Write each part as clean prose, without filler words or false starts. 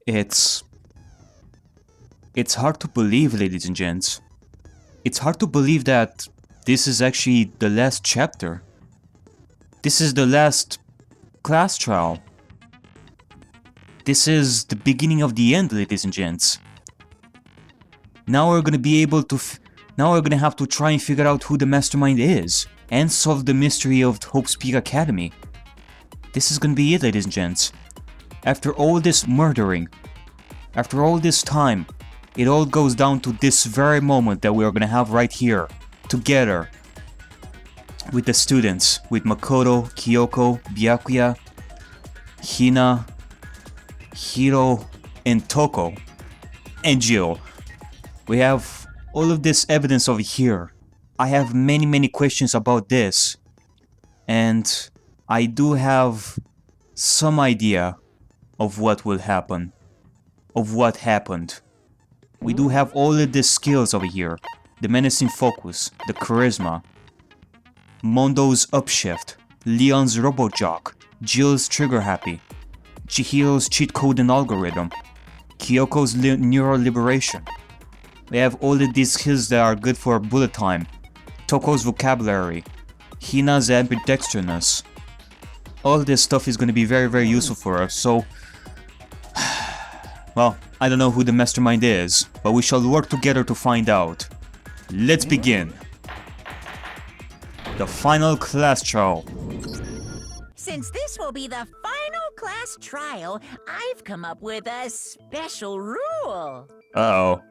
It's hard to believe, ladies and gents. It's hard to believe that this is actually the last chapter. This is the last class trial. This is the beginning of the end, ladies and gents. Now we're gonna be able to now we're gonna have to try and figure out who the mastermind is and solve the mystery of Hope's Peak Academy. This is gonna be it, ladies and gents. After all this murdering, after all this time, it all goes down to this very moment that we are gonna have right here, together, with the students, with Makoto, Kyoko, Byakuya, Hina, Hiro, and Toko, and Jill. We have all of this evidence over here. I have many questions about this, and I do have some idea of what will happen, of what happened. We do have all of these skills over here. The menacing focus, the charisma, Mondo's upshift, Leon's robojock, Jill's trigger happy, Chihiro's cheat code and algorithm, Kyoko's neural liberation. We have all of these skills that are good for bullet time, Toko's vocabulary, Hina's ambidextrousness. All this stuff is going to be very useful for us, so... well, I don't know who the mastermind is, but we shall work together to find out. Let's begin. The final class trial. Since this will be the final class trial, I've come up with a special rule. Uh-oh.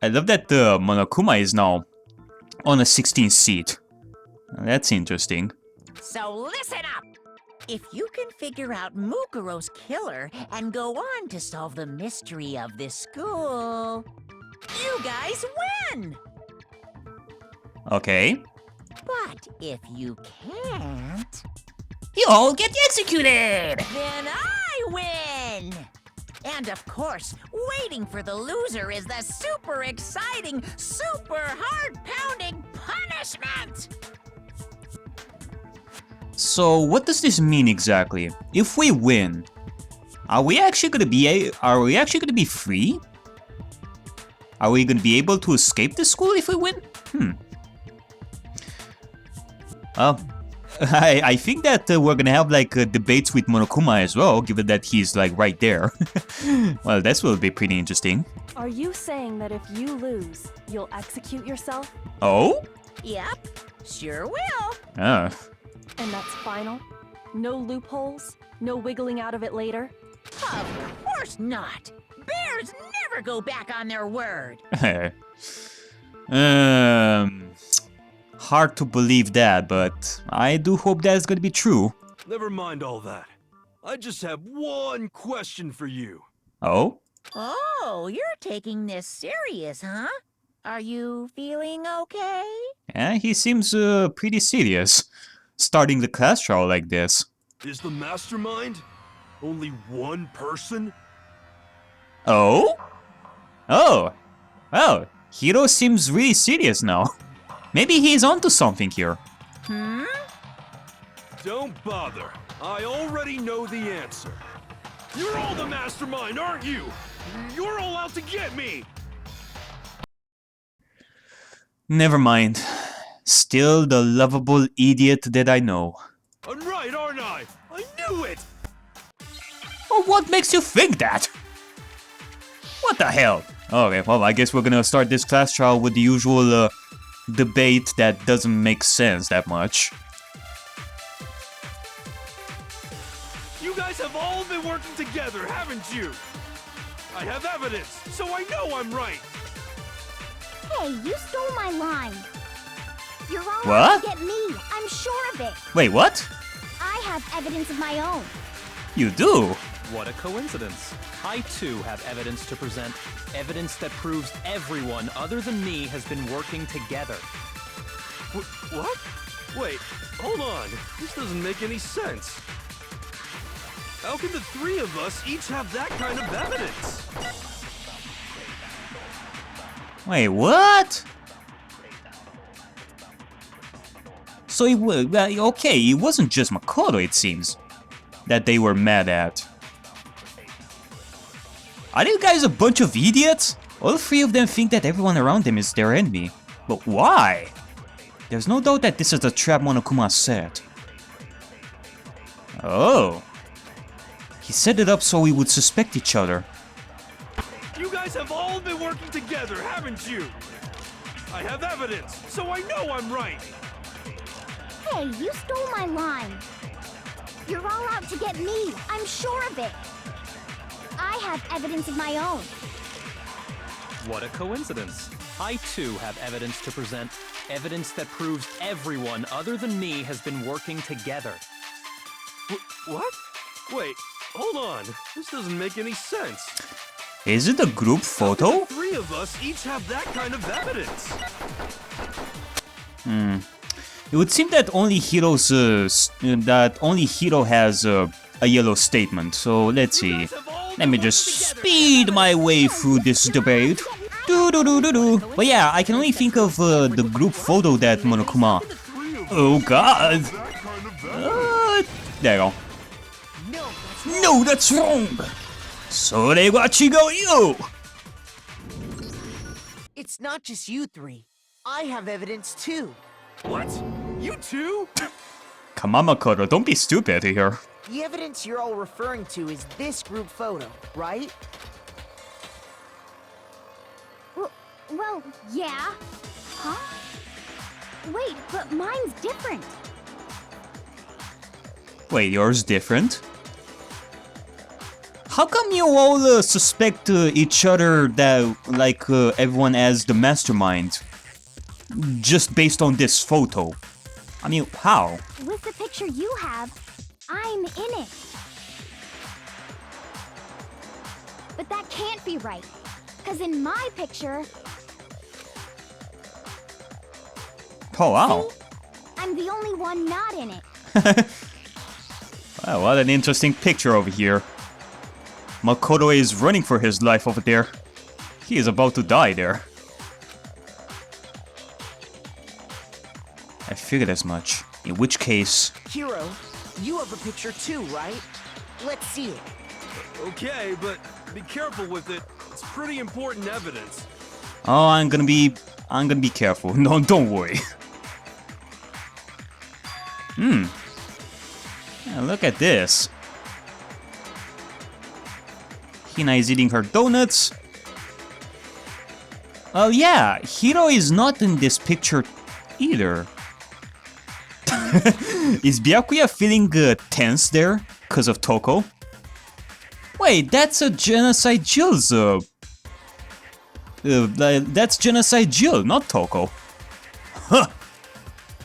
I love that Monokuma is now on a 16th seat. That's interesting. So listen up! If you can figure out Mukuro's killer and go on to solve the mystery of this school, you guys win! Okay. But if you can't, You all get executed! then I win! And of course, waiting for the loser is the super exciting, super heart-pounding punishment! So what does this mean exactly? If we win, are we actually gonna be free? Are we gonna be able to escape the school if we win? I think that we're gonna have like debates with Monokuma as well, given that he's like right there. Well, this will be pretty interesting. Are you saying that if you lose, you'll execute yourself? Oh? Yep, sure will. Ah. And that's final? No loopholes? No wiggling out of it later? Of course not. Bears never go back on their word. Hard to believe that, but I do hope that is gonna be true. Never mind all that. I just have one question for you. Oh? Oh, you're taking this serious, huh? Are you feeling okay? Yeah, he seems pretty serious, starting the class trial like this. Is the mastermind only one person? Oh? Oh. Well, Hiro seems really serious now. Maybe he's onto something here. Don't bother. I already know the answer. You're all the mastermind, aren't you? You're all out to get me! Never mind. Still the lovable idiot that I know. I'm right, aren't I? I knew it! Well, what makes you think that? What the hell? Okay, well, I guess we're gonna start this class trial with the usual debate that doesn't make sense that much. You guys have all been working together, haven't you? I have evidence, so I know I'm right. Hey, you stole my line. You're all What? out to get me. I'm sure of it. Wait, what? I have evidence of my own. You do? What a coincidence. I too have evidence to present. Evidence that proves everyone other than me has been working together. What? Wait, hold on. This doesn't make any sense. How can the three of us each have that kind of evidence? Wait, what? So okay, it wasn't just Makoto, it seems, that they were mad at. Are you guys a bunch of idiots? All three of them think that everyone around them is their enemy. But why? There's no doubt that this is the trap Monokuma set. Oh. He set it up so we would suspect each other. You guys have all been working together, haven't you? I have evidence, so I know I'm right. Hey, you stole my line. You're all out to get me. I'm sure of it. I have evidence of my own. What a coincidence. I too have evidence to present. Evidence that proves everyone other than me has been working together. What? Wait, hold on. This doesn't make any sense. Is it a group photo? The three of us each have that kind of evidence. It would seem that only Hiro has a yellow statement. So let's see. Let me just speed my way through this debate. But yeah, I can only think of the group photo that Monokuma. Oh god. There you go. No, that's wrong. それは違うよ. It's not just you three. I have evidence too. What? You too? Come on, Makoto, don't be stupid here. The evidence you're all referring to is this group photo, right? Well, yeah. Huh? Wait, but mine's different. Wait, yours different? How come you all suspect each other that, like, everyone as the mastermind? Just based on this photo? I mean, how? With the picture you have, I'm in it. But that can't be right. Because in my picture... Oh, wow. See? I'm the only one not in it. Wow, what an interesting picture over here. Makoto is running for his life over there. He is about to die there. I figured as much. In which case... Hiro, you have a picture too, right? Let's see it. Okay, but be careful with it. It's pretty important evidence. Oh, I'm gonna be careful. No, don't worry. Yeah, look at this. Hina is eating her donuts. Oh yeah, Hiro is not in this picture either. Is Byakuya feeling tense there because of Toko? Wait, that's a Genocide Jill's. That's Genocide Jill, not Toko. Huh.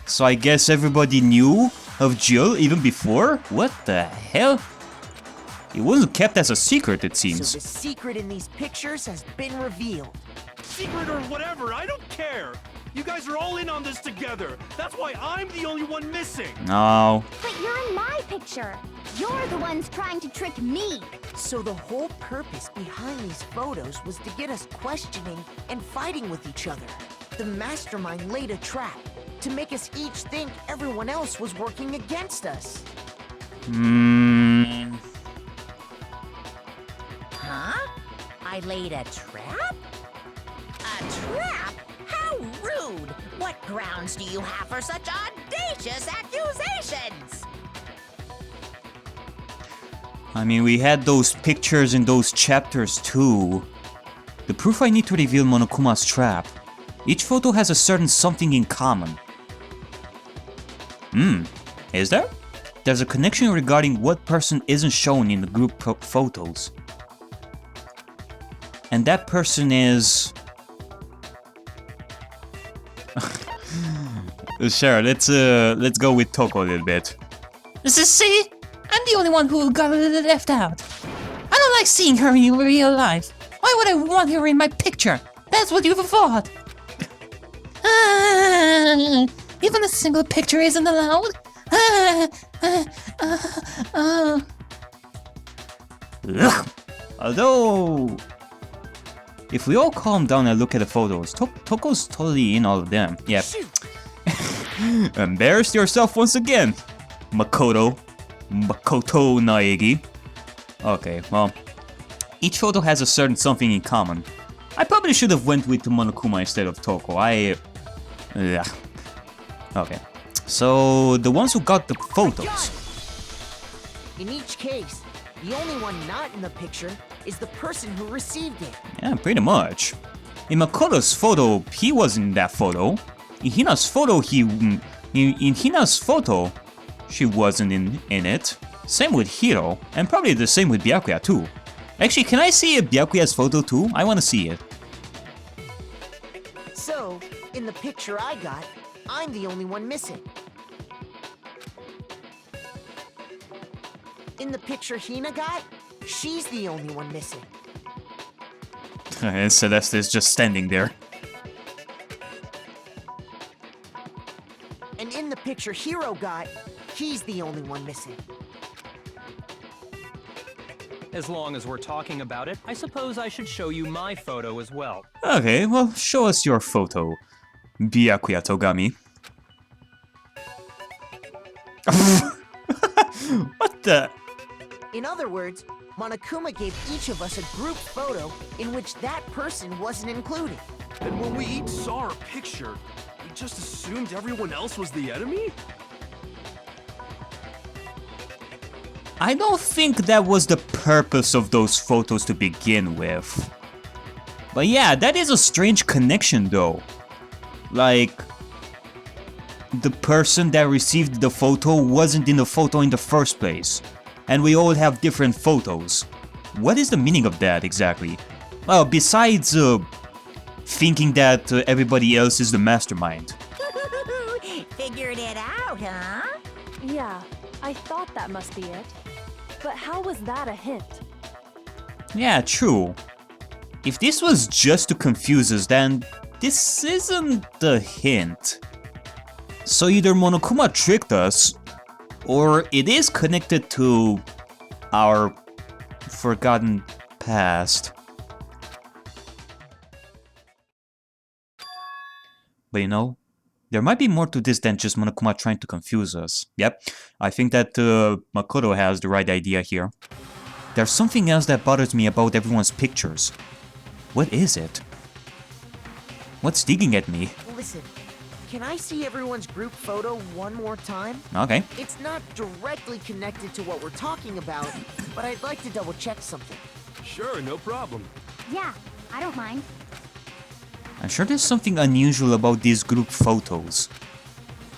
So I guess everybody knew of Jill even before? What the hell? It wasn't kept as a secret, it seems. So the secret in these pictures has been revealed. Secret or whatever, I don't care. You guys are all in on this together. That's why I'm the only one missing. No. But you're in my picture. You're the ones trying to trick me. So the whole purpose behind these photos was to get us questioning and fighting with each other. The mastermind laid a trap to make us each think everyone else was working against us. Huh? I laid a trap? A trap? How rude! What grounds do you have for such audacious accusations? I mean, we had those pictures in those chapters too. The proof I need to reveal Monokuma's trap. Each photo has a certain something in common. Is there? There's a connection regarding what person isn't shown in the group photos. And that person is... Sure, let's go with Toko a little bit. See? I'm the only one who got left out. I don't like seeing her in real life. Why would I want her in my picture? That's what you've thought. Even a single picture isn't allowed? Ugh. Although... if we all calm down and look at the photos, Toko's totally in all of them. Yep. Embarrassed yourself once again, Makoto Naegi. Okay, well, Each photo has a certain something in common. I probably should have went with Monokuma instead of Toko. Yeah. Okay. So, the ones who got the photos. In each case, the only one not in the picture is the person who received it. Yeah, pretty much. In Makoto's photo, he wasn't in that photo. In Hina's photo, in Hina's photo, she wasn't in it. Same with Hiro, and probably the same with Byakuya too. Actually, can I see Byakuya's photo too? I wanna see it. So, in the picture I got, I'm the only one missing. In the picture Hina got, she's the only one missing. And Celeste is just standing there. And in the picture Hiro got, he's the only one missing. As long as we're talking about it, I suppose I should show you my photo as well. Okay, well, show us your photo, Byakuya Togami. What the? In other words, Monokuma gave each of us a group photo in which that person wasn't included. And when we each saw our picture, we just assumed everyone else was the enemy? I don't think that was the purpose of those photos to begin with. But yeah, that is a strange connection though. Like, the person that received the photo wasn't in the photo in the first place. And we all have different photos. What is the meaning of that exactly? Well, besides thinking that everybody else is the mastermind. Figured it out, huh? Yeah, I thought that must be it. But how was that a hint? Yeah, true. If this was just to confuse us, then this isn't the hint. So either Monokuma tricked us, or it is connected to our forgotten past. But you know, there might be more to this than just Monokuma trying to confuse us. Yep, I think that Makoto has the right idea here. There's something else that bothers me about everyone's pictures. What is it? What's digging at me? Listen, can I see everyone's group photo one more time? Okay. It's not directly connected to what we're talking about, but I'd like to double check something. Sure, no problem. Yeah, I don't mind. I'm sure there's something unusual about these group photos.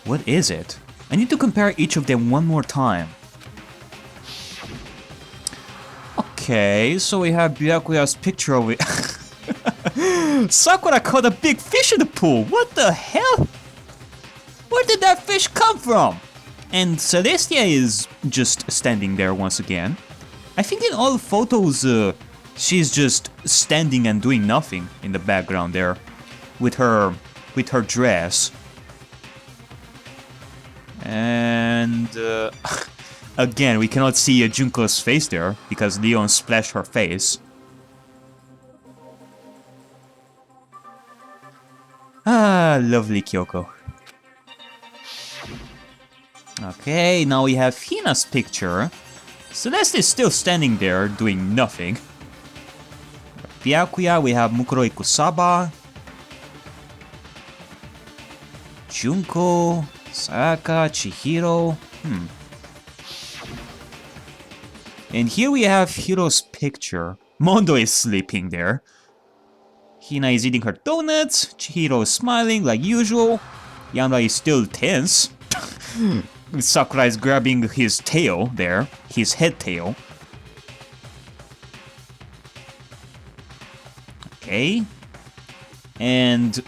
What is it? I need to compare each of them one more time. Okay, so we have Byakuya's picture of it. Sakura caught a big fish in the pool! What the hell? Where did that fish come from? And Celestia is just standing there once again. I think in all photos, she's just standing and doing nothing in the background there. With her dress. And again, we cannot see Junko's face there because Leon splashed her face. Ah, lovely Kyoko. Okay, now we have Hina's picture. Celeste is still standing there doing nothing. Byakuya, we have Mukuro Ikusaba. Junko, Sayaka, Chihiro. And here we have Hiro's picture. Mondo is sleeping there. Hina is eating her donuts. Chihiro is smiling like usual. Yamada is still tense. Sakura is grabbing his tail there. His head tail. Okay. And...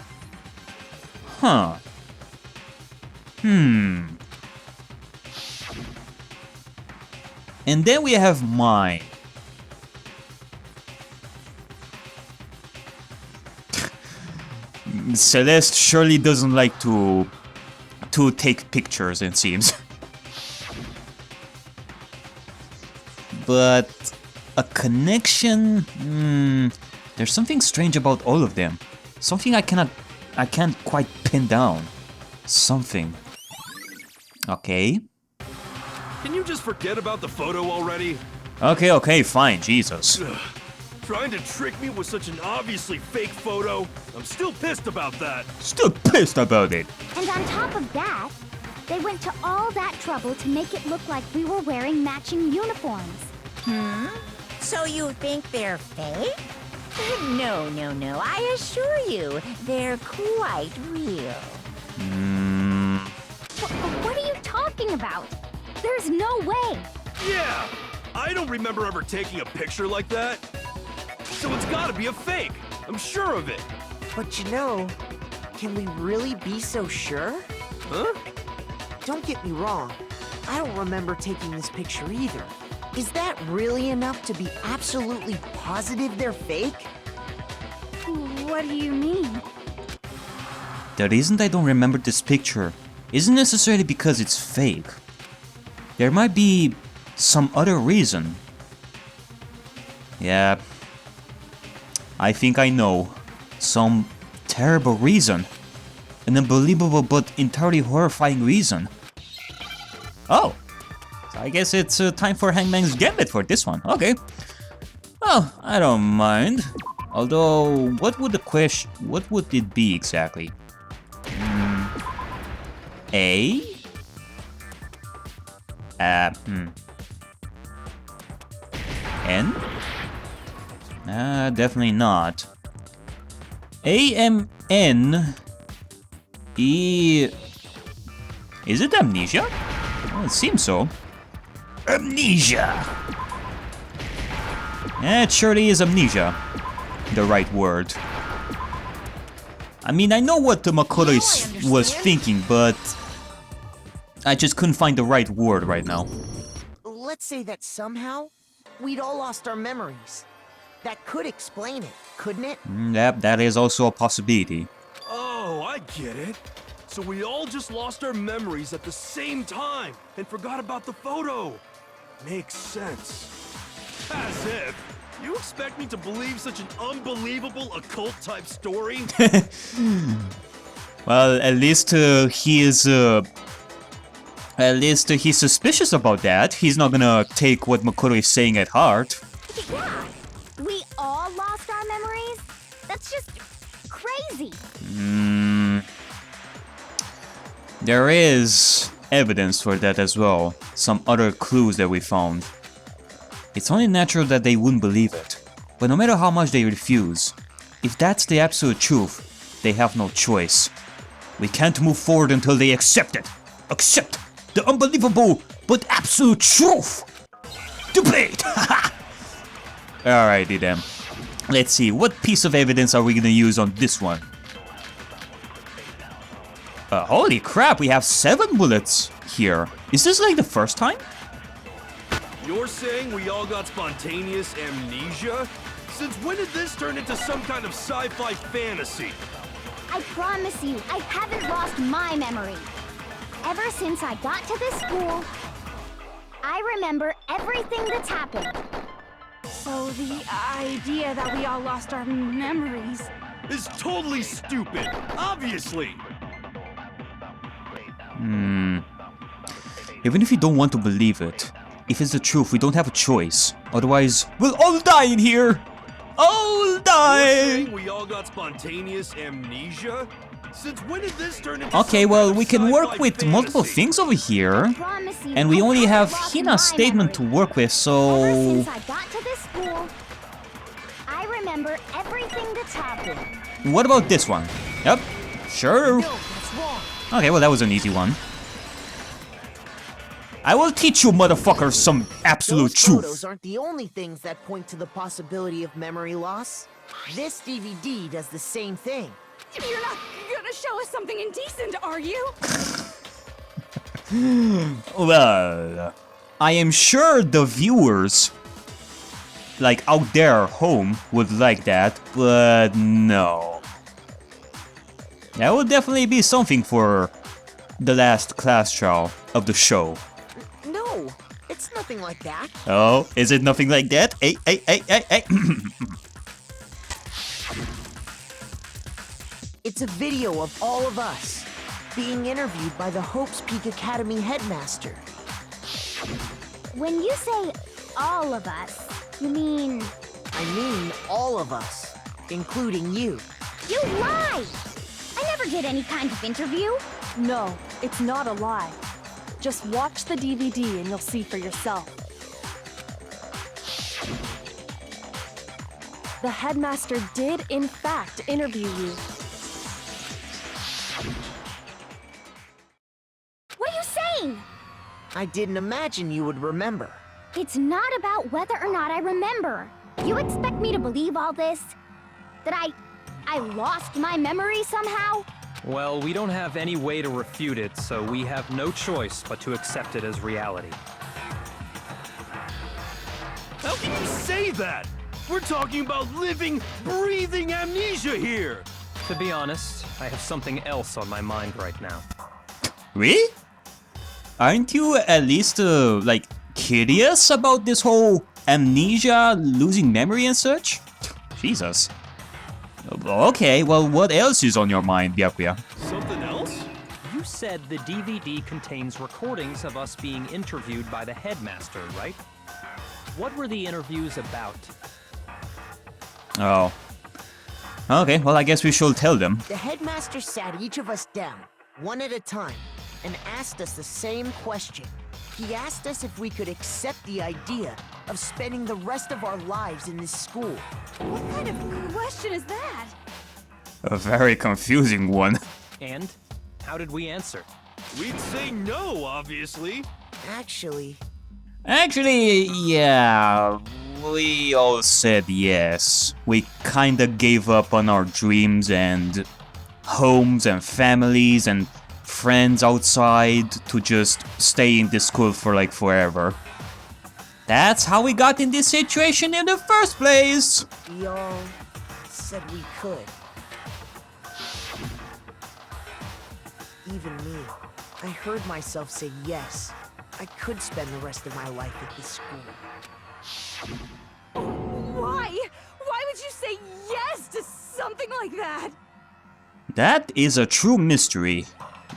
Huh. And then we have mine. Celeste surely doesn't like to take pictures, it seems. But a connection? There's something strange about all of them. Something I can't quite pin down. Something. Okay. Can you just forget about the photo already? Okay, fine, Jesus. Trying to trick me with such an obviously fake photo? I'm still pissed about that. Still pissed about it. And on top of that, they went to all that trouble to make it look like we were wearing matching uniforms. So you think they're fake? No, I assure you, they're quite real. What are you talking about? There's no way. Yeah! I don't remember ever taking a picture like that. So it's gotta be a fake. I'm sure of it. But you know, can we really be so sure? Huh? Don't get me wrong, I don't remember taking this picture either. Is that really enough to be absolutely positive they're fake? What do you mean? The reason I don't remember this picture isn't necessarily because it's fake. There might be some other reason. Yeah, I think I know. Some terrible reason. An unbelievable but entirely horrifying reason. Oh, so I guess it's time for Hangman's Gambit for this one. Okay. Well, I don't mind. Although, what would it be exactly? A? N? Definitely not. A-M-N... E... Is it Amnesia? Well, it seems so. Amnesia! It surely is Amnesia. The right word. I mean, I know what Makoto was thinking, but... I just couldn't find the right word right now. Let's say that somehow, we'd all lost our memories. That could explain it, couldn't it? That is also a possibility. Oh, I get it. So we all just lost our memories at the same time and forgot about the photo. Makes sense. As if. You expect me to believe such an unbelievable occult-type story? Well, at least he's suspicious about that. He's not gonna take what Makoto is saying at heart. Yeah, we all lost our memories? That's just crazy. There is evidence for that as well. Some other clues that we found. It's only natural that they wouldn't believe it. But no matter how much they refuse, if that's the absolute truth, they have no choice. We can't move forward until they accept it. Accept the unbelievable but absolute truth. Debate! Alrighty then. Let's see, what piece of evidence are we gonna use on this one? Holy crap, we have 7 bullets here. Is this like the first time? You're saying we all got spontaneous amnesia? Since when did this turn into some kind of sci-fi fantasy? I promise you, I haven't lost my memory. Ever since I got to this school, I remember everything that's happened. So the idea that we all lost our memories... Is totally stupid, obviously! Even if you don't want to believe it, if it's the truth, we don't have a choice. Otherwise, we'll all die in here! All die! You're saying we all got spontaneous amnesia? Since when did this turn into Okay, some well, kind of we can work sci-fi with multiple fantasy? things over here. Promise you, And we I only haven't have lost Hina's my statement to memory. work with, Ever so... since I got to this school, I remember everything that's happened. What about this one? Yep, sure. No, that's wrong. Okay, well, that was an easy one. I will teach you motherfuckers some absolute Those photos truth. aren't the only things that point to the possibility of memory loss. This DVD does the same thing. You're not gonna show us something indecent, are you? Well, I am sure the viewers, like out there home, would like that, but no. That would definitely be something for the last class trial of the show. No, it's nothing like that. Oh, is it nothing like that? Hey. It's a video of all of us being interviewed by the Hope's Peak Academy headmaster. When you say all of us, you mean... I I mean all of us, including you. You lied! I never did any kind of interview. No, it's not a lie. Just watch the DVD and you'll see for yourself. The headmaster did, in fact, interview you. What are you saying? I didn't imagine you would remember. It's not about whether or not I remember. You expect me to believe all this? That I lost my memory somehow? Well, we don't have any way to refute it, so we have no choice but to accept it as reality. How can you say that? We're talking about living, breathing amnesia here! To be honest, I have something else on my mind right now. Really? Aren't you at least, like, curious about this whole amnesia, losing memory and such? Jesus. Okay, well, what else is on your mind, Byakuya? Something else? You said the DVD contains recordings of us being interviewed by the headmaster, right? What were the interviews about? Oh. Okay, well, I guess we should tell them. The headmaster sat each of us down, one at a time, and asked us the same question. He asked us if we could accept the idea of spending the rest of our lives in this school. What kind of question is that? A very confusing one. And how did we answer? We'd say no, obviously. Actually, Yeah, we all said yes. We kinda gave up on our dreams and homes and families and friends outside to just stay in this school for like forever. That's how we got in this situation in the first place! we all said we could. Even me. I heard myself say yes. I could spend the rest of my life at this school. Why? Why would you say yes to something like that? That is a true mystery.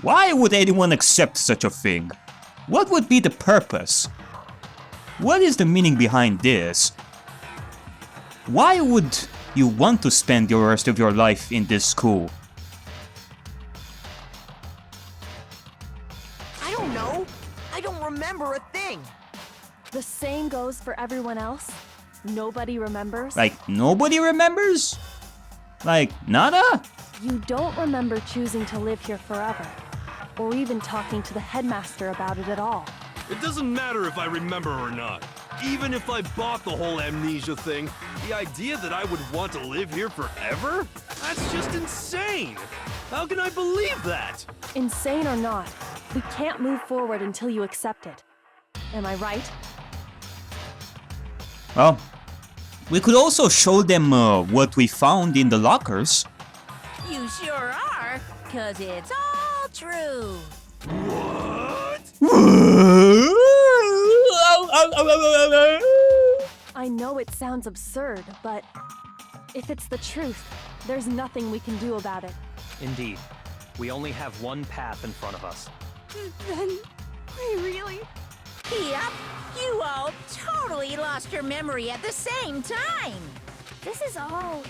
Why would anyone accept such a thing? What would be the purpose? What is the meaning behind this? Why would you want to spend the rest of your life in this school? I don't know. I don't remember a thing. The same goes for everyone else. Nobody remembers. Like, nobody remembers? Like, nada? You don't remember choosing to live here forever, or even talking to the headmaster about it at all. It doesn't matter if I remember or not. Even if I bought the whole amnesia thing, the idea that I would want to live here forever? That's just insane! How can I believe that? Insane or not, we can't move forward until you accept it. Am I right? Well, we could also show them what we found in the lockers. You sure are, 'cause it's all true. What? I know it sounds absurd, but if it's the truth, there's nothing we can do about it. Indeed. We only have one path in front of us. Then, we really... Yep, you all totally lost your memory at the same time. This is all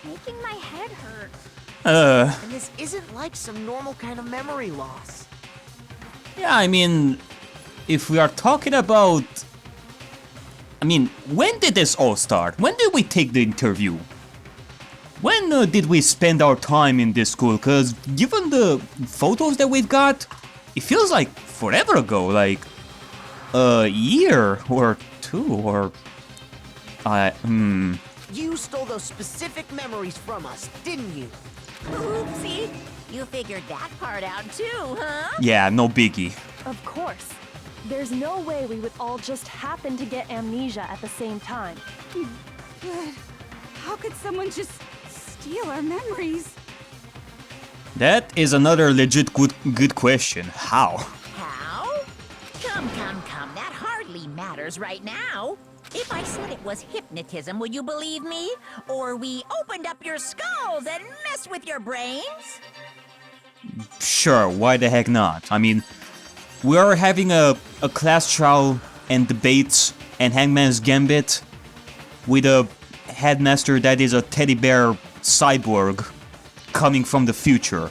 making my head hurt. And this isn't like some normal kind of memory loss. Yeah, I mean, if we are talking about... I mean, when did this all start? When did we take the interview? When did we spend our time in this school? Because given the photos that we've got, it feels like forever ago, like a year or two, or... You stole those specific memories from us, didn't you? Oopsie, you figured that part out too, huh? Yeah, no biggie. Of course. There's no way we would all just happen to get amnesia at the same time. But how could someone just steal our memories? That is another legit good question. How? How? Come, that hardly matters right now. If I said it was hypnotism, would you believe me? Or we opened up your skulls and messed with your brains? Sure, why the heck not? I mean, we are having a class trial and debates and Hangman's Gambit. with a headmaster that is a teddy bear cyborg coming from the future.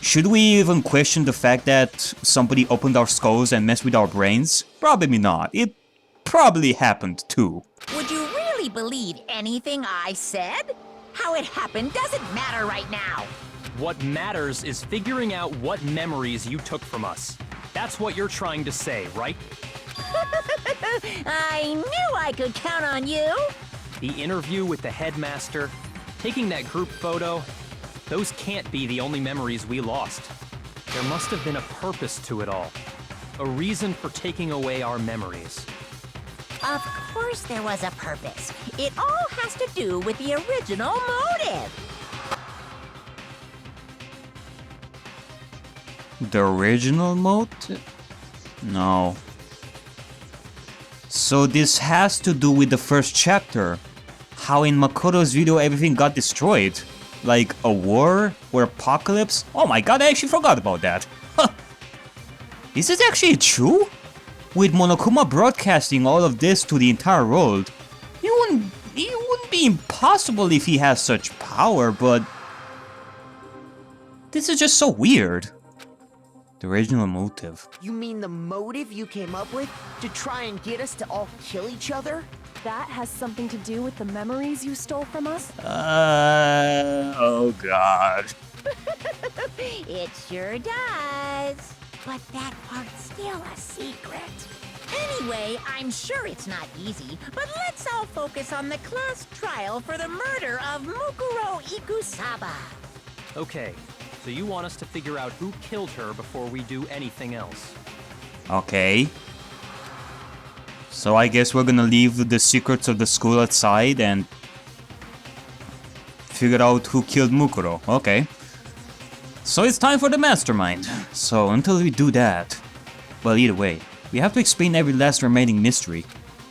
Should we even question the fact that somebody opened our skulls and messed with our brains? Probably not. It probably happened too. Would you really believe anything I said? How it happened doesn't matter right now. What matters is figuring out what memories you took from us. That's what you're trying to say, right? I knew I could count on you. The interview with the headmaster, taking that group photo, those can't be the only memories we lost. There must have been a purpose to it all. A reason for taking away our memories. Of course there was a purpose. It all has to do with the original motive. The original motive? No. So this has to do with the first chapter. How in Makoto's video everything got destroyed. Like a war or apocalypse? Oh my god, I actually forgot about that. Huh. Is this actually true? With Monokuma broadcasting all of this to the entire world, it wouldn't be impossible if he has such power, but this is just so weird. The original motive. You mean the motive you came up with to try and get us to all kill each other? That has something to do with the memories you stole from us? Oh god. It sure does. But that part's still a secret. Anyway, I'm sure it's not easy, but let's all focus on the class trial for the murder of Mukuro Ikusaba. Okay, so you want us to figure out who killed her before we do anything else. Okay. So I guess we're gonna leave the secrets of the school outside and figure out who killed Mukuro. Okay. So it's time for the Mastermind. So until we do that, well, either way, we have to explain every last remaining mystery.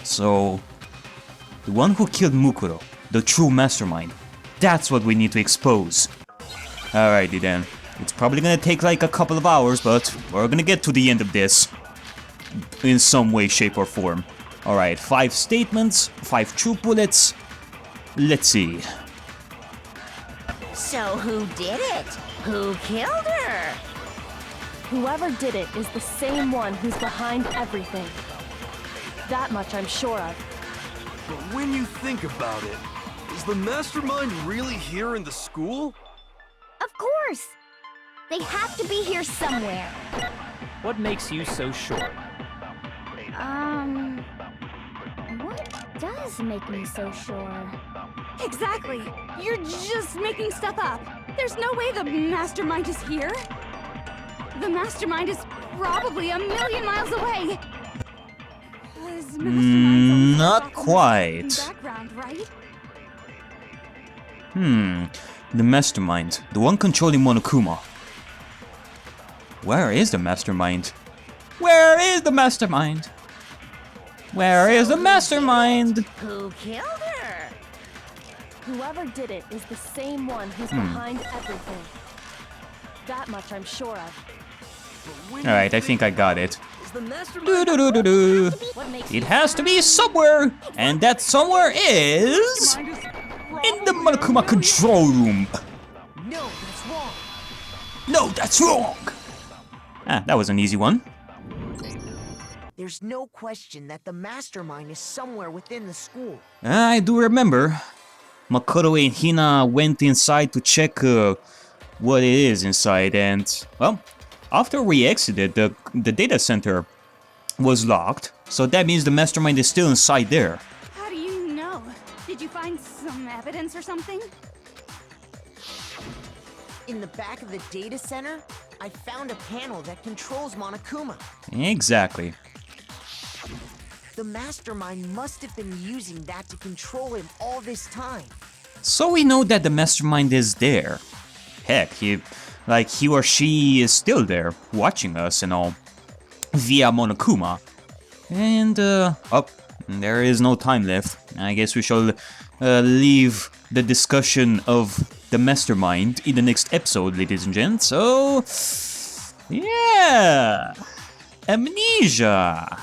So the one who killed Mukuro, the true Mastermind, that's what we need to expose. Alrighty then. It's probably gonna take like a couple of hours, but we're gonna get to the end of this in some way, shape, or form. Alright, 5 statements, 5 true bullets. Let's see. So who did it? Who killed her? Whoever did it is the same one who's behind everything. That much I'm sure of. But when you think about it, is the Mastermind really here in the school? Of course! They have to be here somewhere. What makes you so sure? What does make me so sure? Exactly. You're just making stuff up. There's no way the Mastermind is here. The Mastermind is probably a million miles away. Not quite. Background, right? The Mastermind, the one controlling Monokuma. Where is the Mastermind? Where is the Mastermind? Where is the Mastermind? Who killed her? Whoever did it is the same one who's behind everything. That much I'm sure of. Alright, I think I got it. Is the Mastermind Do-do-do-do-do. What makes It has to be somewhere, and that somewhere is in the Monokuma control room. No, that's wrong. No, that's wrong. Ah, that was an easy one. There's no question that the Mastermind is somewhere within the school. I do remember. Makoto and Hina went inside to check what it is inside, and well, after we exited, the data center was locked, so that means the Mastermind is still inside there. How do you know? Did you find some evidence or something? In the back of the data center, I found a panel that controls Monokuma. Exactly. The Mastermind must have been using that to control him all this time. So we know that the Mastermind is there. Heck, he or she is still there, watching us and all, via Monokuma. And, there is no time left. I guess we shall leave the discussion of the Mastermind in the next episode, ladies and gents. So, yeah, Amnesia.